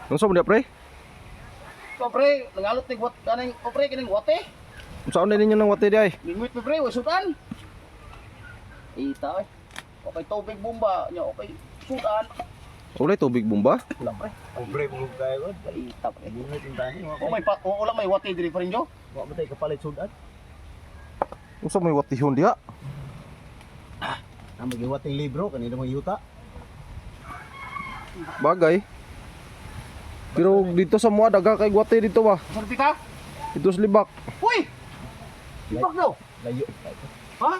Unsa man dia pre? O pre, nangalot ni wat kaning o pre kining wate. Unsa on ninyo nang wate di ay? Mingwit mi pre, wasudan. Ita eh. Okay tubig bomba nya okay sudan. Ulay tubig bomba. Wala pre. Pobre mo kayo. Ita pre. Hindi mo tintahin. O may pat o wala may wate diri pa rin jo. Wa mo tay kapalit sudan. Unsa may watihon dia? Ang magiwating libro kanina mo yuta. Bagay. Pero dito sa mga daga kay wate dito ba? Sorti ka? Dito sa libak. Uy! Ibak daw. Layo. Ha?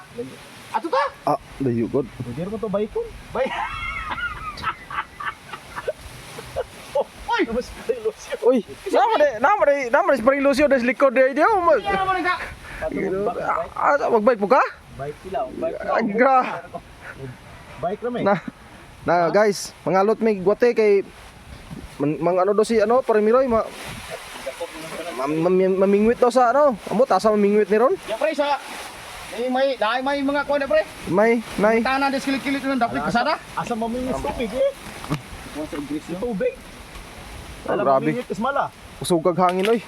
Ato ta? Ah, dayo god. Pwede mo to baikon. Bay. Uy! Mas ilusyon. Uy, nama de spring lucio des likod de dia. Kaya naman ka. Ah, magbike po ka? Bike sila. Bike sila. Agra. Bike rame. Na guys, mangalot may wate kay mang ano do si ano Parimiroy mamingwit daw sa ano. Amo ta sa mamingwit ni ron. Ya pre sa may mga kuha na pre. May nay. Tanan des kilit-kilit nang dapat kasada. Asa mamingis tubig eh. Kung sa Ingles yung tubig. Alam Grabe. mamingit ismala. Usog kag hangin oy.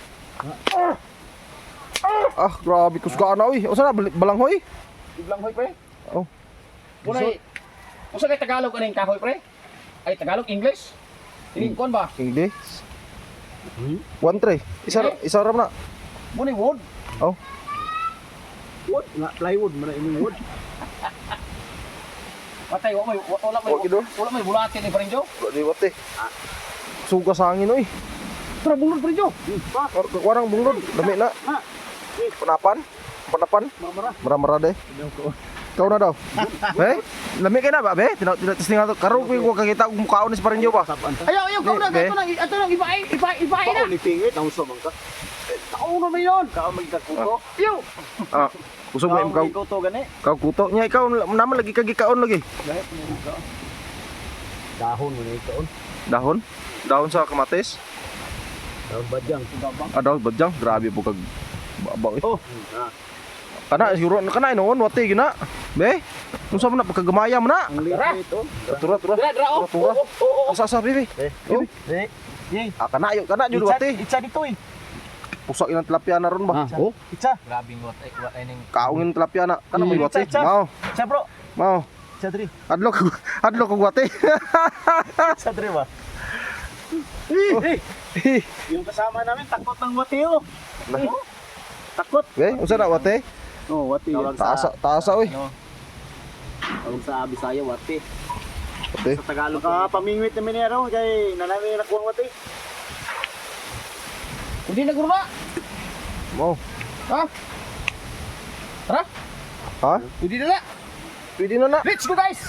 Ah, grabe kusga na oy. Usa na balanghoy? Iblang hoy pre. Oh. Unay. Usa kay Tagalog aning kahoy pre? Ay Tagalog English? Ini kon ba? English. 1-3. Isa ram na. Muni wood. Oh. Wood, nga plywood man imong wood. Patay wala may bulate ni pre jo. Di wate. Suga sa hangin oy. Tara bulod pre jo. Warang bunglod, dami na. Panapan. Mara-mara de. Kau na daw. Be? Lami kay na ba, be? Testing ato. Karo ko kakita og mukhaon ni Parinjo ba? Ayaw kau na Be. ato nang iba na. Ni pingit ang usom ka. Tao na may yon. Ka magdagkuto. Yo. Ah, usog mo ikaw. Kuto gani. Kau kuto nya ikaw naman lagi kagikaon lagi. Dahil mo ka. Dahon mo ni ikaon. Dahon. Dahon sa kamatis. Dahon badyang. Ah, dahon badyang. Grabe po kag babaw eh. Oh. Kana siguro kana noon wate gina. Be? Unsa man na pagkagamaya mo na? Ang liit ito. Tura. Dra oh. Tura. Asa bibi. Oh. Yey. Ah, kana yo wate. Itsa dito eh. Pusak ilang tilapia na ron ba? Oh, itsa. Grabing what ay ning Kaungin tilapia na. Kana may wate. Itsa. Mao. Itsa bro. Mao. Itsa diri. Adlo ko wate. Itsa diri ba? Yung kasama namin takot ng wateo. Takot. Be, unsa na wate? Oh, wati. Taasa oy. Tawag sa Bisaya wati. Wate. Sa Tagalog ka pamingwit namin ni araw kay nanami na kuwang wati. Hindi na gurma. Mao. Ha? Tara. Ha? Hindi na. Pwede na na. Let's go guys.